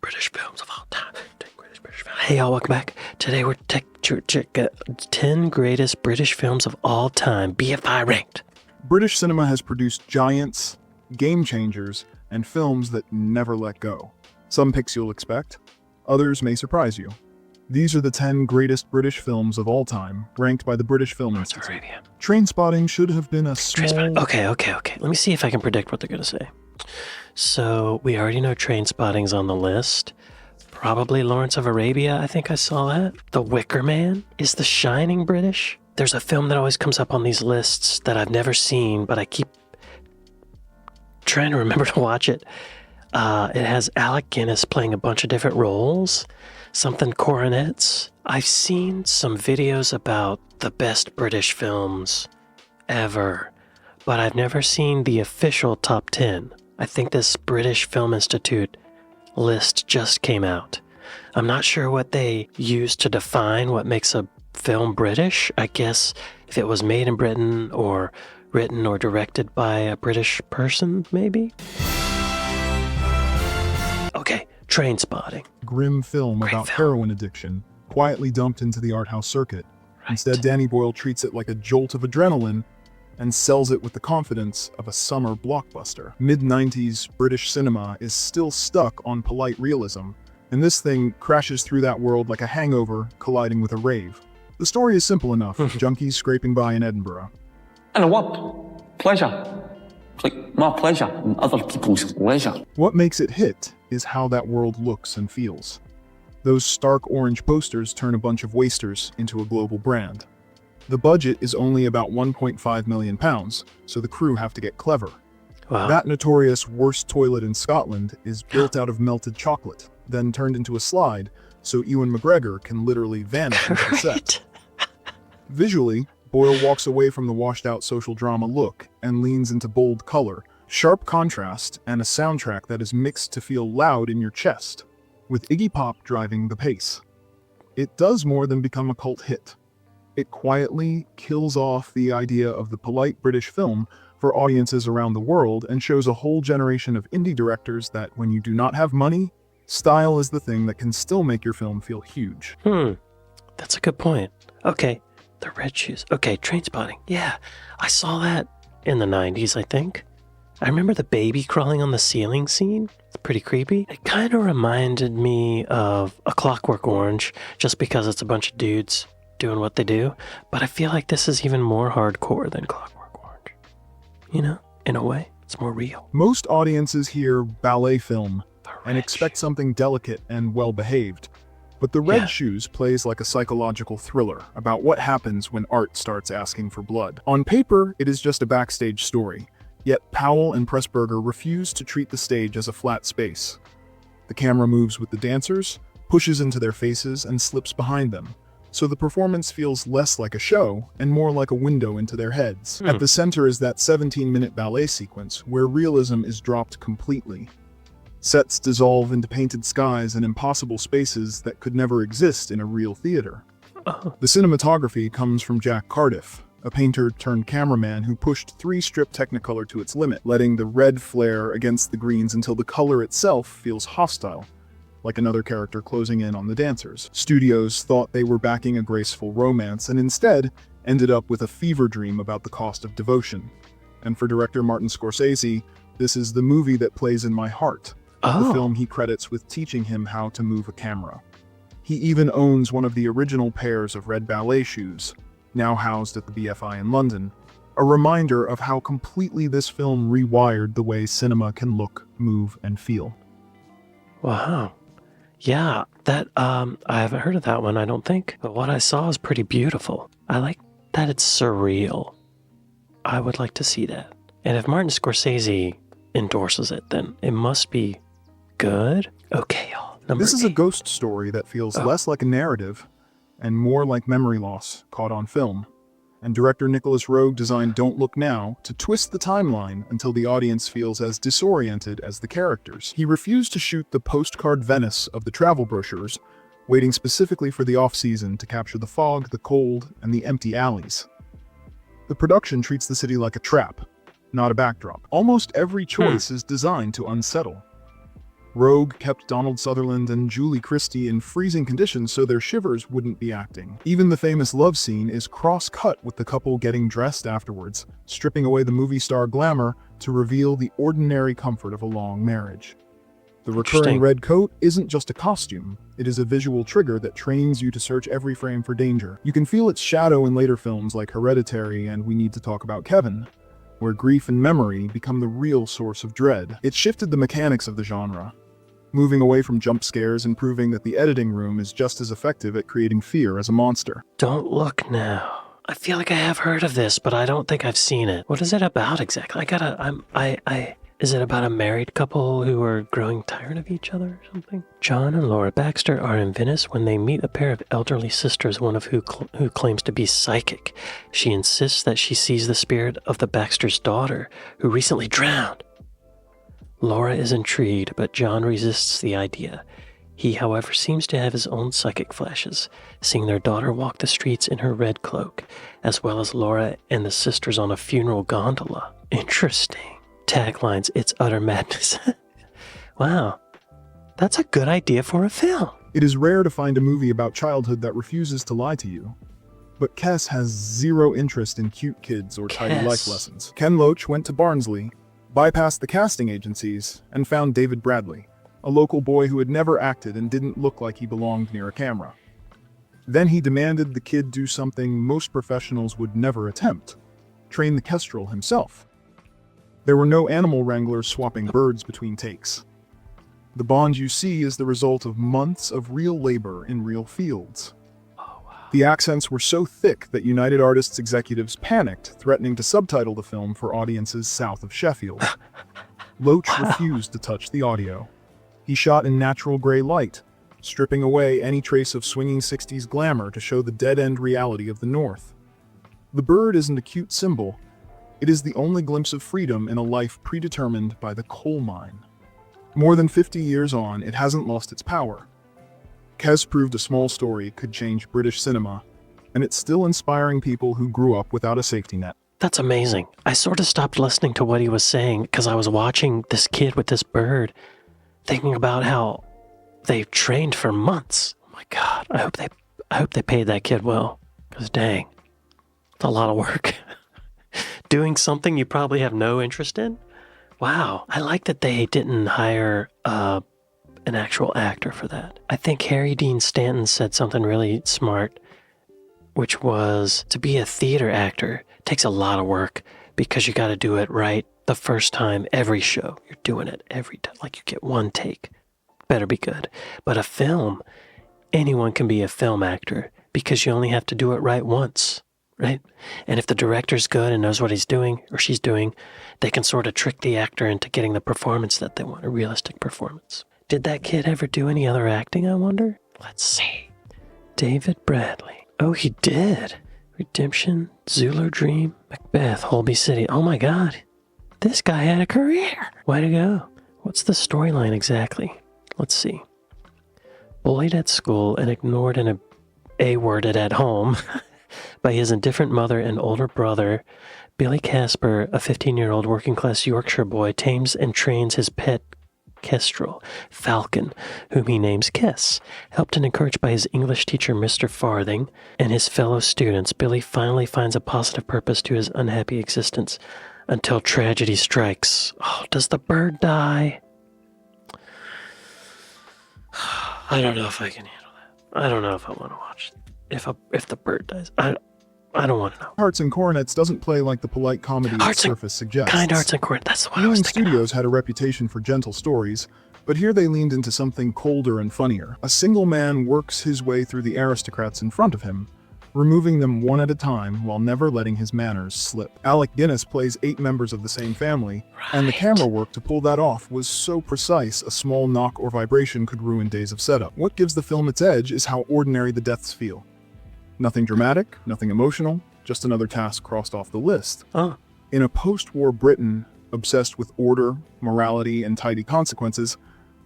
British films of all time. 10 greatest British films. Hey y'all, welcome back. Today we're check 10 greatest British films of all time, BFI ranked. British cinema has produced giants, game changers, and films that never let go. Some picks you'll expect, others may surprise you. These are the 10 greatest British films of all time, ranked by the British Film Institute. Trainspotting should have been a small... Okay. Let me see if I can predict what they're going to say. So, we already know Trainspotting's on the list. Probably Lawrence of Arabia, I think I saw that. The Wicker Man. Is The Shining British? There's a film that always comes up on these lists that I've never seen, but I keep trying to remember to watch it. It has Alec Guinness playing a bunch of different roles. Something coronets. I've seen some videos about the best British films ever, but I've never seen the official top 10. I think this British Film Institute list just came out. I'm not sure what they use to define what makes a film British. I guess if it was made in Britain or written or directed by a British person, maybe? Okay, Trainspotting. Grim film about heroin addiction, quietly dumped into the art house circuit. Right. Instead, Danny Boyle treats it like a jolt of adrenaline and sells it with the confidence of a summer blockbuster. Mid-90s British cinema is still stuck on polite realism, and this thing crashes through that world like a hangover colliding with a rave. The story is simple enough, junkies scraping by in Edinburgh. And what? Pleasure. It's like my pleasure and other people's leisure. What makes it hit is how that world looks and feels. Those stark orange posters turn a bunch of wasters into a global brand. The budget is only about £1.5 million, so the crew have to get clever. Wow. That notorious worst toilet in Scotland is built out of melted chocolate, then turned into a slide, so Ewan McGregor can literally vanish into the set. Visually, Boyle walks away from the washed-out social drama look and leans into bold color, sharp contrast, and a soundtrack that is mixed to feel loud in your chest, with Iggy Pop driving the pace. It does more than become a cult hit. It quietly kills off the idea of the polite British film for audiences around the world and shows a whole generation of indie directors that when you do not have money, style is the thing that can still make your film feel huge. That's a good point. Okay, the red shoes. Okay, Trainspotting. Yeah, I saw that in the 90s, I think. I remember the baby crawling on the ceiling scene. It's pretty creepy. It kind of reminded me of A Clockwork Orange, just because it's a bunch of dudes doing what they do. But I feel like this is even more hardcore than Clockwork Orange. You know, in a way, it's more real. Most audiences hear ballet film and expect something delicate and well-behaved. But The Red Shoes plays like a psychological thriller about what happens when art starts asking for blood. On paper, it is just a backstage story. Yet Powell and Pressburger refuse to treat the stage as a flat space. The camera moves with the dancers, pushes into their faces, and slips behind them. So the performance feels less like a show and more like a window into their heads. At the center is that 17-minute ballet sequence where realism is dropped completely. Sets dissolve into painted skies and impossible spaces that could never exist in a real theater. The cinematography comes from Jack Cardiff, a painter turned cameraman who pushed 3-strip Technicolor to its limit, letting the red flare against the greens until the color itself feels hostile, like another character closing in on the dancers. Studios thought they were backing a graceful romance and instead ended up with a fever dream about the cost of devotion. And for director Martin Scorsese, this is the movie that plays in my heart. The film he credits with teaching him how to move a camera. He even owns one of the original pairs of red ballet shoes, now housed at the BFI in London, a reminder of how completely this film rewired the way cinema can look, move, and feel. Wow. Yeah, that, I haven't heard of that one, I don't think. But what I saw is pretty beautiful. I like that it's surreal. I would like to see that. And if Martin Scorsese endorses it, then it must be good. Okay, y'all. This is a ghost story that feels less like a narrative and more like memory loss caught on film. And director Nicholas Roeg designed Don't Look Now to twist the timeline until the audience feels as disoriented as the characters. He refused to shoot the postcard Venice of the travel brochures, waiting specifically for the off-season to capture the fog, the cold, and the empty alleys. The production treats the city like a trap, not a backdrop. Almost every choice is designed to unsettle. Rogue kept Donald Sutherland and Julie Christie in freezing conditions so their shivers wouldn't be acting. Even the famous love scene is cross-cut with the couple getting dressed afterwards, stripping away the movie star glamour to reveal the ordinary comfort of a long marriage. The recurring red coat isn't just a costume, it is a visual trigger that trains you to search every frame for danger. You can feel its shadow in later films like Hereditary and We Need to Talk About Kevin, where grief and memory become the real source of dread. It shifted the mechanics of the genre, moving away from jump scares and proving that the editing room is just as effective at creating fear as a monster. Don't Look Now. I feel like I have heard of this, but I don't think I've seen it. What is it about exactly? Is it about a married couple who are growing tired of each other or something? John and Laura Baxter are in Venice when they meet a pair of elderly sisters, one of who claims to be psychic. She insists that she sees the spirit of the Baxter's daughter, who recently drowned. Laura is intrigued, but John resists the idea. He, however, seems to have his own psychic flashes, seeing their daughter walk the streets in her red cloak, as well as Laura and the sisters on a funeral gondola. Interesting. Taglines, it's utter madness. Wow, that's a good idea for a film. It is rare to find a movie about childhood that refuses to lie to you. But Kes has zero interest in cute kids or tidy life lessons. Ken Loach went to Barnsley, bypassed the casting agencies, and found David Bradley, a local boy who had never acted and didn't look like he belonged near a camera. Then he demanded the kid do something most professionals would never attempt: train the kestrel himself. There were no animal wranglers swapping birds between takes. The bond you see is the result of months of real labor in real fields. The accents were so thick that United Artists executives panicked, threatening to subtitle the film for audiences south of Sheffield. Loach refused to touch the audio. He shot in natural gray light, stripping away any trace of swinging 60s glamour to show the dead-end reality of the North. The bird isn't a cute symbol. It is the only glimpse of freedom in a life predetermined by the coal mine. More than 50 years on, it hasn't lost its power. Kes proved a small story could change British cinema, and it's still inspiring people who grew up without a safety net. That's amazing. I sort of stopped listening to what he was saying because I was watching this kid with this bird, thinking about how they've trained for months. Oh my God, I hope they paid that kid well, because dang, it's a lot of work. Doing something you probably have no interest in? Wow, I like that they didn't hire an actual actor for that. I think Harry Dean Stanton said something really smart, which was to be a theater actor takes a lot of work because you got to do it right the first time every show. You're doing it every time, like you get one take. Better be good. But a film, anyone can be a film actor because you only have to do it right once. Right? And if the director's good and knows what he's doing or she's doing, they can sort of trick the actor into getting the performance that they want, a realistic performance. Did that kid ever do any other acting, I wonder? Let's see. David Bradley. Oh, he did. Redemption, Zulu Dream, Macbeth, Holby City. Oh my God. This guy had a career. Way to go. What's the storyline exactly? Let's see. Bullied at school and ignored and A-worded at home by his indifferent mother and older brother, Billy Casper, a 15-year-old working-class Yorkshire boy, tames and trains his pet kestrel, Falcon, whom he names Kes. Helped and encouraged by his English teacher, Mr. Farthing, and his fellow students, Billy finally finds a positive purpose to his unhappy existence until tragedy strikes. Oh, does the bird die? I don't know if I can handle that. I don't know if I want to watch it. If the bird dies, I don't want to know. Hearts and Coronets doesn't play like the polite comedy its surface suggests. Kind Hearts and Coronets, that's what I was thinking. Studios had a reputation for gentle stories, but here they leaned into something colder and funnier. A single man works his way through the aristocrats in front of him, removing them one at a time while never letting his manners slip. Alec Guinness plays 8 members of the same family, and the camera work to pull that off was so precise a small knock or vibration could ruin days of setup. What gives the film its edge is how ordinary the deaths feel. Nothing dramatic, nothing emotional, just another task crossed off the list. In a post-war Britain obsessed with order, morality, and tidy consequences,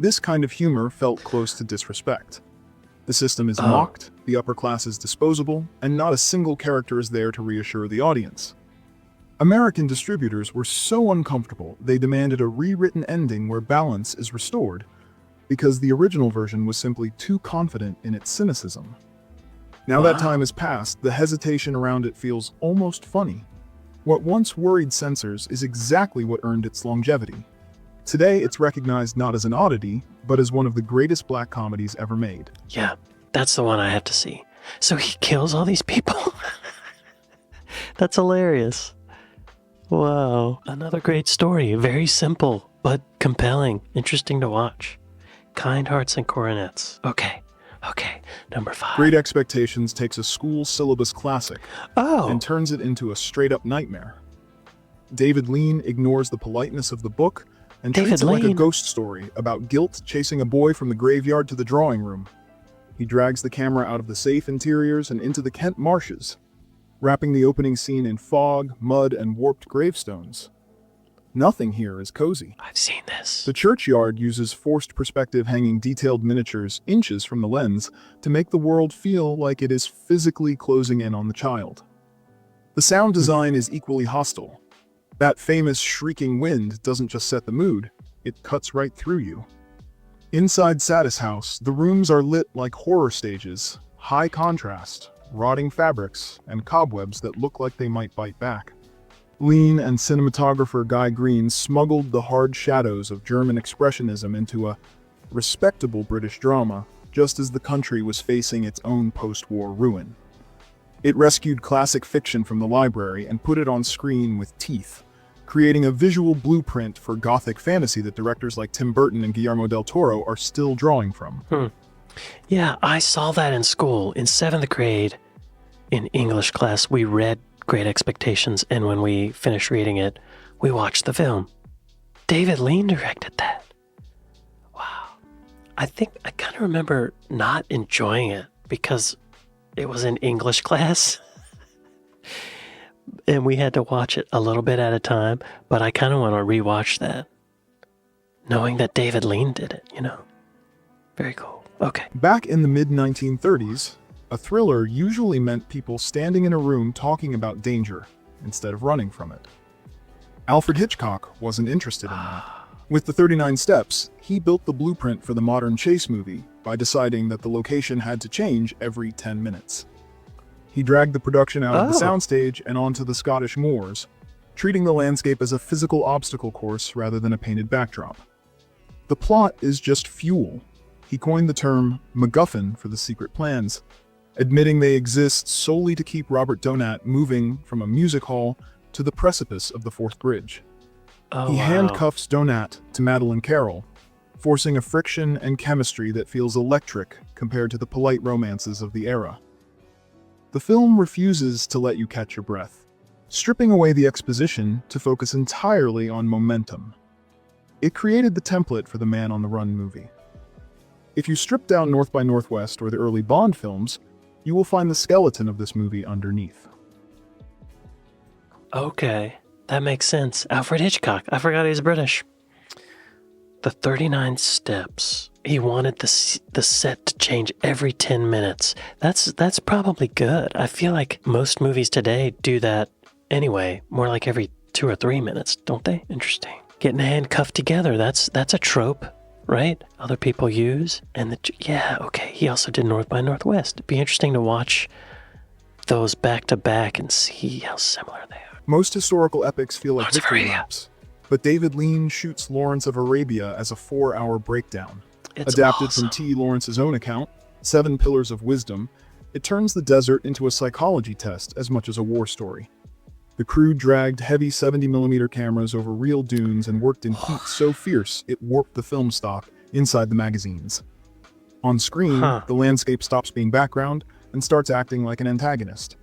this kind of humor felt close to disrespect. The system is mocked, the upper class is disposable, and not a single character is there to reassure the audience. American distributors were so uncomfortable they demanded a rewritten ending where balance is restored, because the original version was simply too confident in its cynicism. Now that time has passed, the hesitation around it feels almost funny. What once worried censors is exactly what earned its longevity. Today, it's recognized not as an oddity, but as one of the greatest black comedies ever made. Yeah, that's the one I have to see. So he kills all these people? That's hilarious. Wow. Another great story. Very simple, but compelling. Interesting to watch. Kind Hearts and Coronets. Okay. Number 5. Great Expectations takes a school syllabus classic and turns it into a straight-up nightmare. David Lean ignores the politeness of the book and treats it like a ghost story about guilt chasing a boy from the graveyard to the drawing room. He drags the camera out of the safe interiors and into the Kent marshes, wrapping the opening scene in fog, mud, and warped gravestones. Nothing here is cozy. I've seen this. The churchyard uses forced perspective, hanging detailed miniatures inches from the lens to make the world feel like it is physically closing in on the child. The sound design is equally hostile. That famous shrieking wind doesn't just set the mood, it cuts right through you. Inside Satis House, the rooms are lit like horror stages, high contrast, rotting fabrics, and cobwebs that look like they might bite back. Lean and cinematographer Guy Green smuggled the hard shadows of German expressionism into a respectable British drama, just as the country was facing its own post-war ruin. It rescued classic fiction from the library and put it on screen with teeth, creating a visual blueprint for gothic fantasy that directors like Tim Burton and Guillermo del Toro are still drawing from. Yeah, I saw that in school. In 7th grade, in English class, we read Great Expectations, and when we finished reading it, we watched the film. David Lean directed that. Wow. I think I kind of remember not enjoying it because it was in English class. And we had to watch it a little bit at a time, but I kind of want to rewatch that, knowing that David Lean did it, Very cool. Okay. Back in the mid-1930s, a thriller usually meant people standing in a room talking about danger instead of running from it. Alfred Hitchcock wasn't interested in that. With the 39 Steps, he built the blueprint for the modern chase movie by deciding that the location had to change every 10 minutes. He dragged the production out of the soundstage and onto the Scottish moors, treating the landscape as a physical obstacle course rather than a painted backdrop. The plot is just fuel. He coined the term MacGuffin for the secret plans, admitting they exist solely to keep Robert Donat moving from a music hall to the precipice of the Fourth Bridge. He handcuffs Donat to Madeleine Carroll, forcing a friction and chemistry that feels electric compared to the polite romances of the era. The film refuses to let you catch your breath, stripping away the exposition to focus entirely on momentum. It created the template for the Man on the Run movie. If you strip down North by Northwest or the early Bond films, you will find the skeleton of this movie underneath. Okay, that makes sense. Alfred Hitchcock. I forgot he's British. The 39 Steps. He wanted the set to change every 10 minutes. That's probably good. I feel like most movies today do that anyway, more like every 2 or 3 minutes, don't they? Interesting. Getting handcuffed together, that's a trope, right? Other people use. And he also did North by Northwest. It'd be interesting to watch those back to back and see how similar they are. Most historical epics feel like victory laps, but David Lean shoots Lawrence of Arabia as a 4-hour breakdown. It's Adapted awesome. from T. Lawrence's own account, 7 Pillars of Wisdom, it turns the desert into a psychology test as much as a war story. The crew dragged heavy 70mm cameras over real dunes and worked in heat so fierce it warped the film stock inside the magazines. On screen, the landscape stops being background and starts acting like an antagonist.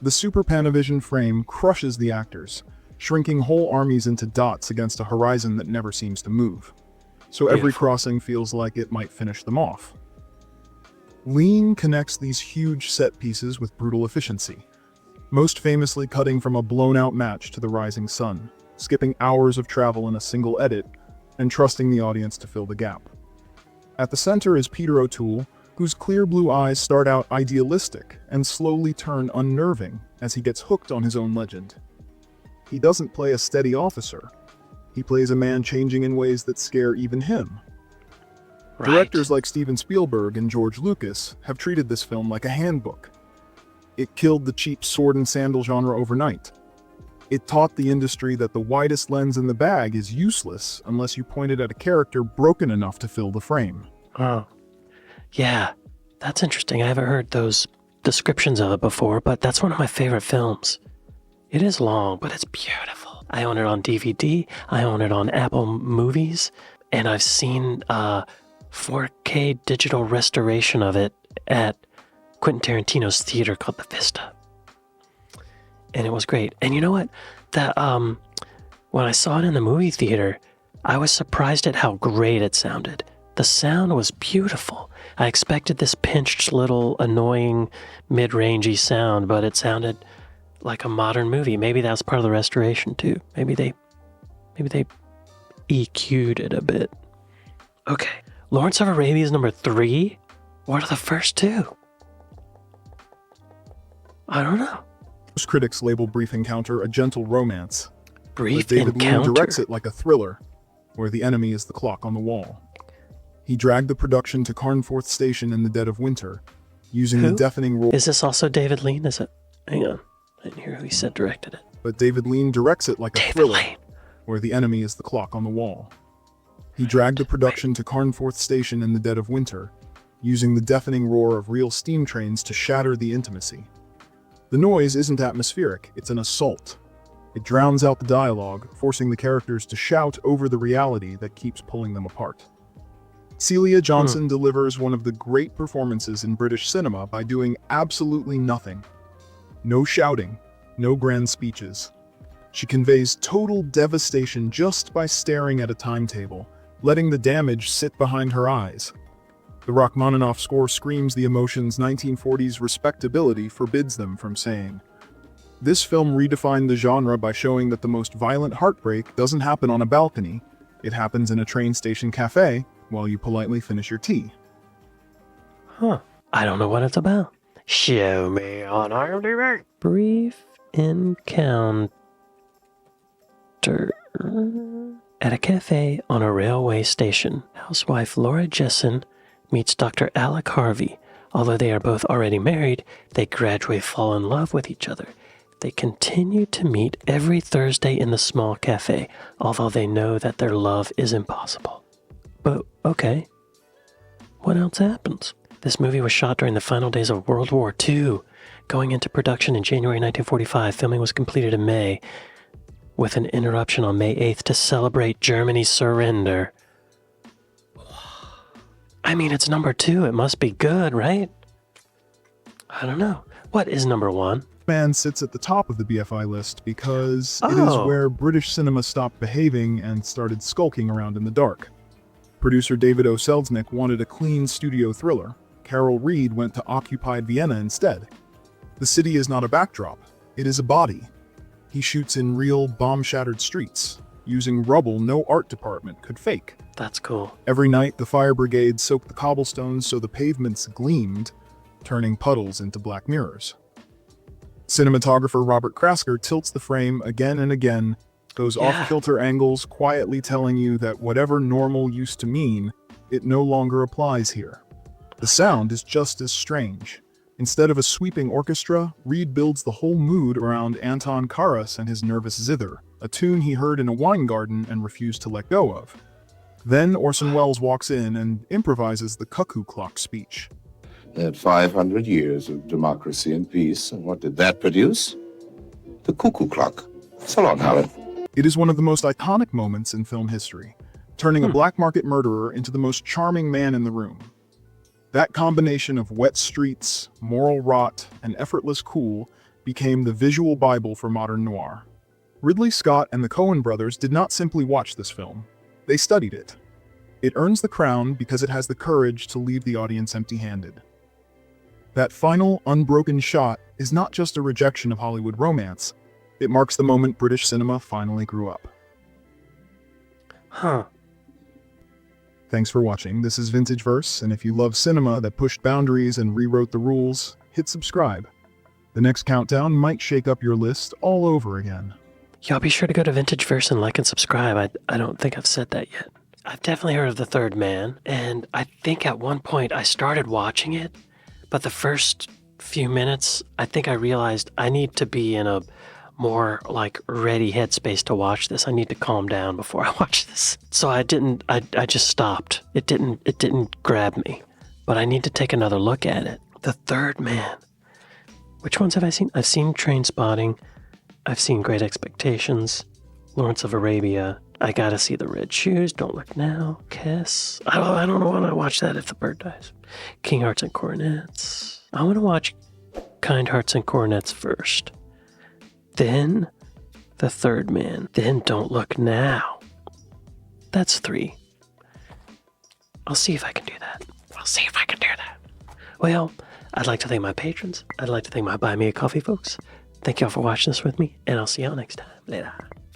The Super Panavision frame crushes the actors, shrinking whole armies into dots against a horizon that never seems to move. So every crossing feels like it might finish them off. Lean connects these huge set pieces with brutal efficiency, most famously cutting from a blown-out match to the rising sun, skipping hours of travel in a single edit, and trusting the audience to fill the gap. At the center is Peter O'Toole, whose clear blue eyes start out idealistic and slowly turn unnerving as he gets hooked on his own legend. He doesn't play a steady officer. He plays a man changing in ways that scare even him. Right. Directors like Steven Spielberg and George Lucas have treated this film like a handbook. It killed the cheap sword and sandal genre overnight. It taught the industry that the widest lens in the bag is useless unless you point it at a character broken enough to fill the frame. Oh, yeah, that's interesting. I haven't heard those descriptions of it before, but that's one of my favorite films. It is long, but it's beautiful. I own it on DVD. I own it on Apple Movies, and I've seen 4K digital restoration of it at Quentin Tarantino's theater called The Vista. And it was great. And you know what? When I saw it in the movie theater, I was surprised at how great it sounded. The sound was beautiful. I expected this pinched little annoying mid-rangey sound, but it sounded like a modern movie. Maybe that's part of the restoration too. Maybe they EQ'd it a bit. Okay. Lawrence of Arabia is number 3. What are the first 2? I don't know. Most critics label Brief Encounter a gentle romance. Brief But David Lean Encounter. directs it like a thriller, where the enemy is the clock on the wall. He dragged the production to Carnforth Station in the dead of winter, using the Who? deafening roar. Is this also David Lean? Is it? Hang on. I didn't hear who he said directed it. But David Lean directs it like a David thriller, Lean. where the enemy is the clock on the wall. He dragged the production to Carnforth Station in the dead of winter, using the deafening roar of real steam trains to shatter the intimacy. The noise isn't atmospheric, it's an assault. It drowns out the dialogue, forcing the characters to shout over the reality that keeps pulling them apart. Celia Johnson delivers one of the great performances in British cinema by doing absolutely nothing. No shouting, no grand speeches. She conveys total devastation just by staring at a timetable, letting the damage sit behind her eyes. The Rachmaninoff score screams the emotions 1940s respectability forbids them from saying. This film redefined the genre by showing that the most violent heartbreak doesn't happen on a balcony, it happens in a train station cafe while you politely finish your tea. Huh. I don't know what it's about. Show me on IMDb. Brief Encounter. At a cafe on a railway station, housewife Laura Jessen meets Dr. Alec Harvey. Although they are both already married, they gradually fall in love with each other. They continue to meet every Thursday in the small cafe, although they know that their love is impossible. But, okay. What else happens? This movie was shot during the final days of World War II. Going into production in January 1945, filming was completed in May, with an interruption on May 8th to celebrate Germany's surrender. I mean, it's number 2. It must be good, right? I don't know. What is number 1? Man sits at the top of the BFI list because it is where British cinema stopped behaving and started skulking around in the dark. Producer David O. Selznick wanted a clean studio thriller. Carol Reed went to occupied Vienna instead. The city is not a backdrop, it is a body. He shoots in real bomb-shattered streets, using rubble no art department could fake. That's cool. Every night, the fire brigade soaked the cobblestones so the pavements gleamed, turning puddles into black mirrors. Cinematographer Robert Krasker tilts the frame again and again, those off-kilter angles quietly telling you that whatever normal used to mean, it no longer applies here. The sound is just as strange. Instead of a sweeping orchestra, Reed builds the whole mood around Anton Karas and his nervous zither, a tune he heard in a wine garden and refused to let go of. Then Orson Welles walks in and improvises the cuckoo clock speech. They had 500 years of democracy and peace, and what did that produce? The cuckoo clock. So long, Howard. It is one of the most iconic moments in film history, turning a black market murderer into the most charming man in the room. That combination of wet streets, moral rot, and effortless cool became the visual Bible for modern noir. Ridley Scott and the Coen brothers did not simply watch this film. They studied it. It earns the crown because it has the courage to leave the audience empty-handed. That final, unbroken shot is not just a rejection of Hollywood romance. It marks the moment British cinema finally grew up. Huh. Thanks for watching. This is Vintage Verse, and if you love cinema that pushed boundaries and rewrote the rules, hit subscribe. The next countdown might shake up your list all over again. Y'all be sure to go to Vintage Verse and like and subscribe. I don't think I've said that yet. I've definitely heard of The Third Man, and I think at one point I started watching it, but the first few minutes, I think I realized I need to be in a more like ready headspace to watch this. I need to calm down before I watch this. So I just stopped. It didn't grab me, but I need to take another look at it. The Third Man. Which ones have I seen? I've seen Trainspotting. I've seen Great Expectations, Lawrence of Arabia. I gotta see The Red Shoes, Don't Look Now, Kiss. I don't know when I watch that if the bird dies. King Hearts and Coronets. I want to watch Kind Hearts and Coronets first. Then The Third Man. Then Don't Look Now. That's 3. I'll see if I can do that. Well, I'd like to thank my patrons. I'd like to thank my Buy Me a Coffee folks. Thank y'all for watching this with me, and I'll see y'all next time. Later.